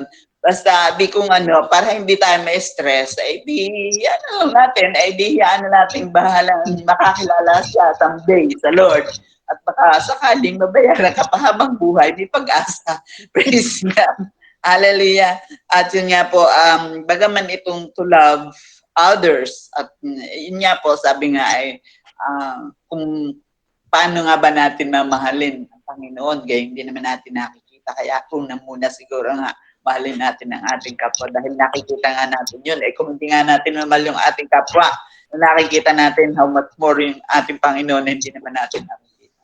gano'n. Basta di kung ano, para hindi tayo ma-stress, ay di ano natin, ay di hiyaan na natin bahalang makakilala siya someday sa Lord. At baka sakaling mabayaran ka pa habang buhay, may pag-asa. Praise God. Hallelujah. At yun nga po, bagaman itong to love others, at yun nga po, sabi nga ay, kung paano nga ba natin mamahalin ang Panginoon, gaya hindi naman natin nakikita. Kaya kung na muna siguro nga, mahalin natin ang ating kapwa dahil nakikita nga natin yun. Eh kung hindi nga natin mamahal yung ating kapwa, nakikita natin how much more yung ating Panginoon na hindi naman natin nakikita.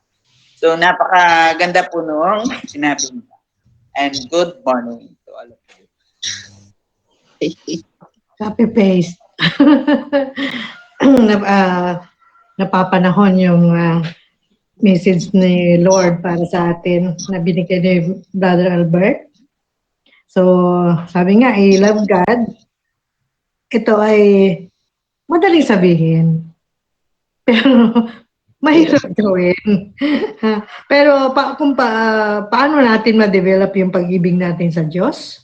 So napakaganda po noong sinabi niya. And good morning to all of you. Copy paste. Napapanahon yung message ni Lord para sa atin na binigay ni Brother Albert. So, sabi nga, I love God. Ito ay madaling sabihin. Pero mahirap gawin. Pero paano natin ma-develop yung pag-ibig natin sa Diyos?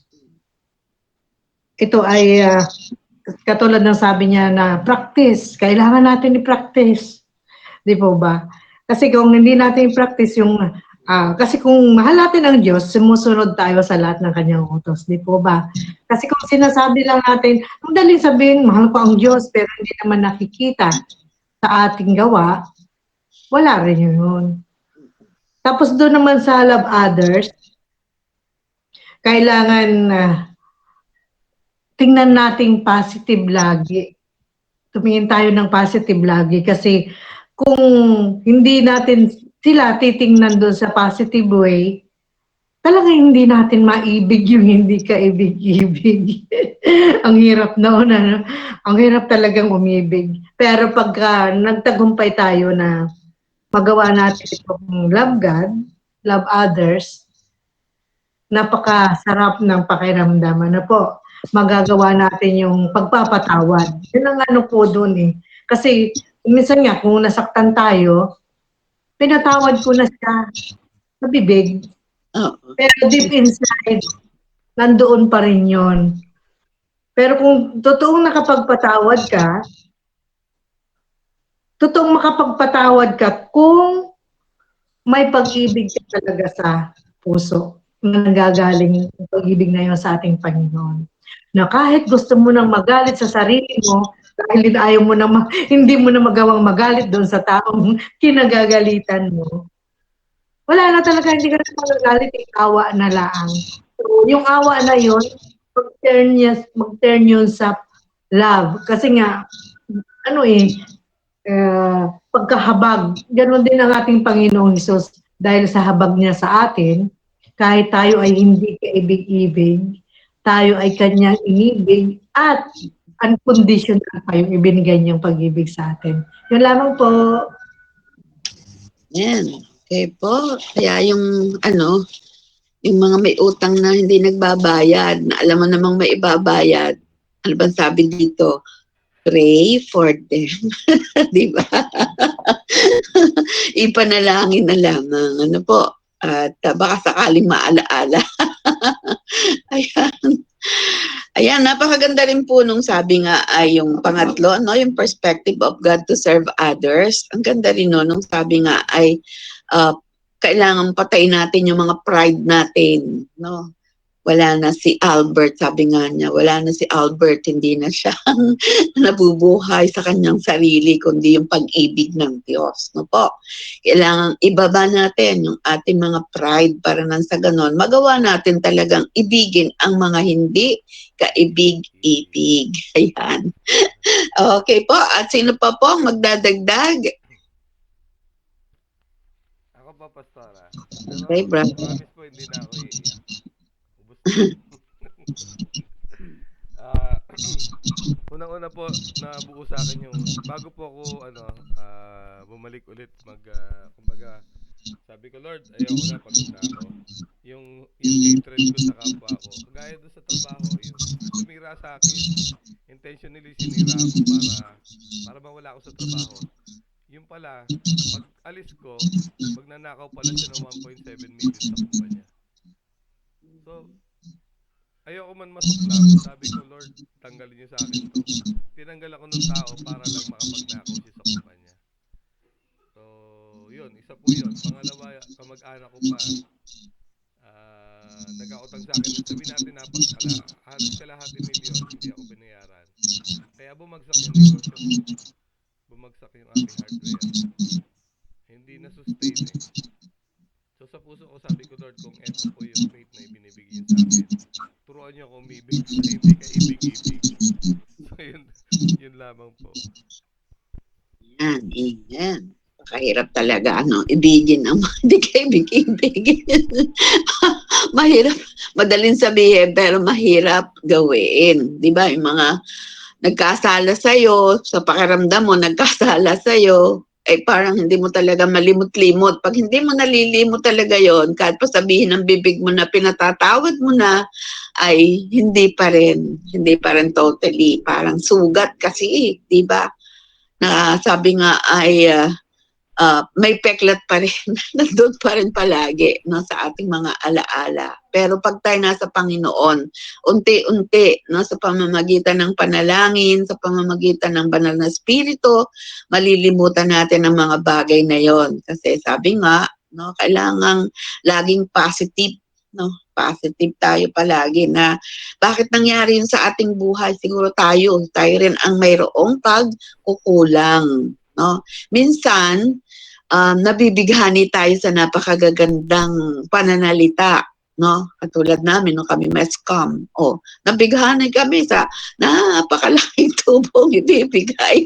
Ito ay katulad ng sabi niya na practice. Kailangan natin i-practice. Di po ba? Kasi kung hindi natin i-practice yung kasi kung mahal natin ang Diyos, sumusunod tayo sa lahat ng kanyang utos. Di po ba? Kasi kung sinasabi lang natin, ang daling sabihin, mahal ko ang Diyos, pero hindi naman nakikita sa ating gawa, wala rin yun. Tapos doon naman sa love others, kailangan tingnan nating positive lagi. Tumingin tayo ng positive lagi kasi kung hindi natin sila titingnan doon sa positive way, talagang hindi natin maibig yung hindi kaibig-ibig. Ang hirap noon, ano? Ang hirap talagang umibig. Pero pagka nagtagumpay tayo na magawa natin itong love God, love others, napakasarap ng pakiramdam. Ano po, magagawa natin yung pagpapatawad. Yun ang ano po doon eh. Kasi minsan nga, kung nasaktan tayo, pinatawad ko na siya sa bibig. Pero deep inside, nandoon pa rin yun. Pero kung totoong nakapagpatawad ka, totoong makapagpatawad ka kung may pag-ibig ka talaga sa puso na nanggagaling yung pag-ibig na yun sa ating Panginoon. Na kahit gusto mo nang magalit sa sarili mo, dahil ayaw mo na hindi mo na magawang magalit doon sa taong kinagagalitan mo, wala na talaga, hindi ka na magagalit, awa na lang. So, yung awa na yun, mag-turn yun sa love. Kasi nga, ano pagkahabag, ganoon din ang ating Panginoong Hesus dahil sa habag niya sa atin, kahit tayo ay hindi kaibig-ibig, tayo ay kanyang inibig at unconditional pa yung ibinigay niyang pag-ibig sa atin. Yun lamang po. Yan. Okay po. Kaya yung yung mga may utang na hindi nagbabayad, na alam mo namang may ibabayad, ano bang sabi dito? Pray for them. Di ba? Ipanalangin na lamang. Ano po? At baka sakaling maalaala. Ayan. Ayan, napakaganda rin po nung sabi nga ay yung pangatlo, no, yung perspective of God to serve others. Ang ganda rin no, nung sabi nga ay kailangan patayin natin yung mga pride natin, no. Wala na si Albert, sabi nga niya, wala na si Albert, hindi na siya nabubuhay sa kanyang sarili, kundi yung pag-ibig ng Diyos. No po? Kailangan ibaba natin yung ating mga pride para nang sa ganon, magawa natin talagang ibigin ang mga hindi kaibig-ibig. Ayan. Okay po, at sino pa po ang magdadagdag? Ako pa, Pastora. Okay, brother. Promise po, hindi na ako iiyak. Ubus na. Unang-una po, nabuo sa akin yung, bago po ako, bumalik ulit, kumbaga, sabi ko, Lord, ayoko na, pagod na ako. Yung hatred ko sa kapwa ko, kagaya doon sa trabaho, yung tumira sa akin, intentionally sinira ako para mawala ako sa trabaho. Yung pala, pag alis ko, magnanakaw pala siya ng 1.7 million sa kumpanya. So, ayoko man masuklap. Sabi ko, Lord, tanggalin niyo sa akin to. Tinanggal ako ng tao para lang makapagnakaw siya sa kumpanya. So, yun, isa po yun. Pangalawa, kamag-anak ko pa, nag-autang sa akin. Sabi natin, halos kalahati milyon, hindi ako binayaran. Kaya bumagsak yung negosyo ko. Bumagsak yung aking hardware. Hindi na-sustain eh. So sa puso ko, sabi ko, Lord, kung eto po yung faith na ibinibigay niyo sa akin, turuan niyo ako umibig na hindi ka ibig-ibig. So yun lamang po. Yan, amen. Kahirap talaga, ibigin ang hindi ka ibig-ibig. Mahirap, madaling sabihin, pero mahirap gawin. Di ba? Yung mga nagkasala sa'yo, sa pakiramdam mo, nagkasala sa'yo, parang hindi mo talaga malimot-limot. Pag hindi mo nalilimot talaga yon, kahit pa sabihin ng bibig mo na pinatatawad mo na, ay hindi pa rin totally, parang sugat kasi, di ba? Na sabi nga ay may peklat pa rin, nandun pa rin palagi, no, sa ating mga alaala. Pero pag tayo nasa Panginoon, unti-unti, no, sa pamamagitan ng panalangin, sa pamamagitan ng banal na espiritu, malilimutan natin ang mga bagay na yon. Kasi sabi nga, no, kailangang laging positive, no, positive tayo palagi na bakit nangyari yun sa ating buhay, siguro tayo rin ang mayroong pagkukulang, no. Minsan, nabibighani tayo sa napakagagandang pananalita, no? Katulad namin, no, kami MESCOM. Nabighani kami sa napakalaking tubong ibibigay.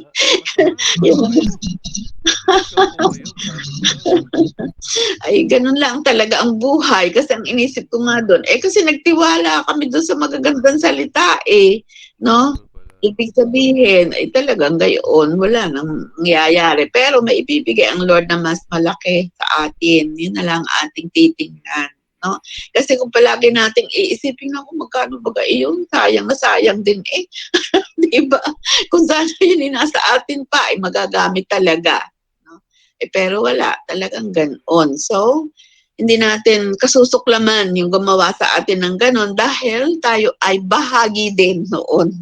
Ay, ganun lang talaga ang buhay. Kasi ang inisip ko nga doon, kasi nagtiwala kami doon sa magagandang salita, no? Ibig sabihin, ay talagang gayon, wala nang nangyayari. Pero may ibibigay ang Lord na mas malaki sa atin. Yun na lang ating titingnan. No? Kasi kung palagi nating iisipin ako, magkano ba iyon? Sayang na sayang din eh. Diba? Kung sana yun nasa atin pa, magagamit talaga. No? Pero wala, talagang ganon. So, hindi natin kasusuklaman yung gumawa sa atin ng ganon dahil tayo ay bahagi din noon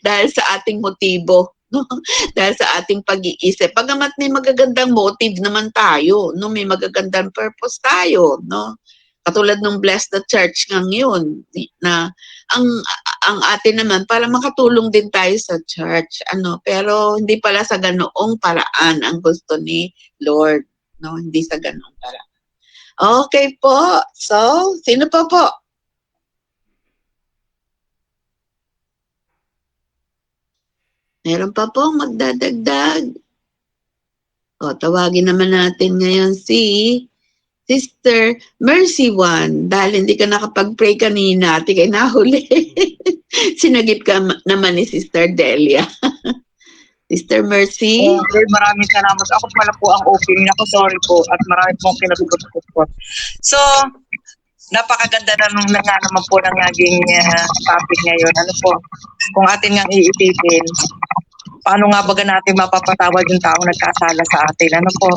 dahil sa ating motibo, no? Dahil sa ating pag-iisip. Pagamat may magagandang motive naman tayo, no? May magagandang purpose tayo, no? Katulad ng Bless the Church ngayon na ang atin naman para makatulong din tayo sa church, pero hindi pala sa ganoong paraan ang gusto ni Lord, no? Hindi sa ganoong paraan. Okay po. So, sino pa po? Meron pa po magdadagdag. Tawagin naman natin ngayon si Sister Mercy One. Dahil hindi ka nakapag-pray kanina, ati kayo nahuli. Sinagip ka naman ni Sister Delia. Sister Mercy. Okay, maraming salamat. Ako pala po ang opening ako. Sorry po. At marami pong kinagugot po. So, napakaganda na naman po ng naging topic ngayon. Ano po, kung atin ngang iisipin, paano nga baga natin mapapatawad yung taong nagkasala sa atin? Ano po?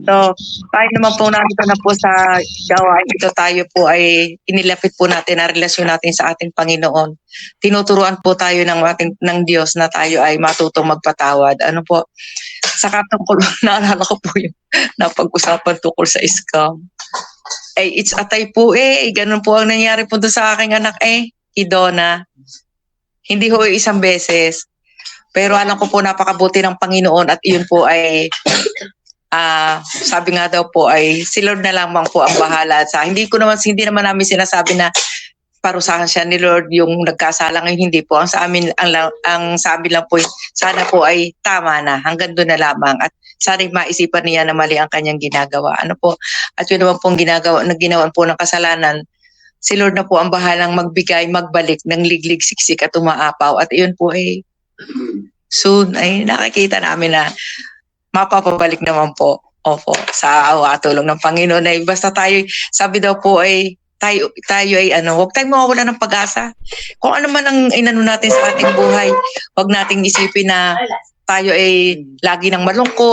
So, tayo naman po nandito na po sa gawain ito, tayo po ay inilapit po natin ang relasyon natin sa ating Panginoon. Tinuturuan po tayo ng Diyos na tayo ay matutong magpatawad. Ano po? Saka tungkol, naalala ko po yung napag-usapan tungkol sa scam. It's atay po ganun po ang nangyari po doon sa aking anak Idona. Hindi ho isang beses. Pero alam ko po napakabuti ng Panginoon at iyon po ay sabi nga daw po ay si Lord na lamang po ang bahala sa. Hindi naman namin sinasabi na parusahan siya ni Lord yung nagkasala ngayon, hindi po. Ang sa amin ang sabi lang po sana po ay tama na, hanggang doon na lamang at sana maisipan niya na mali ang kanyang ginagawa. Ano po? At yun naman pong ginawa po ng kasalanan. Si Lord na po ang bahalang magbigay, magbalik ng liglig, siksik at umaapaw. At iyon po ay soon ay nakikita namin na mapapabalik naman po. Opo, sa awa at tulong ng Panginoon ay basta tayo, sabi daw po ay tayo ay huwag tayong mawawala ng pag-asa. Kung ano man ang inano natin sa ating buhay, huwag nating isipin na tayo ay lagi nang malungkot.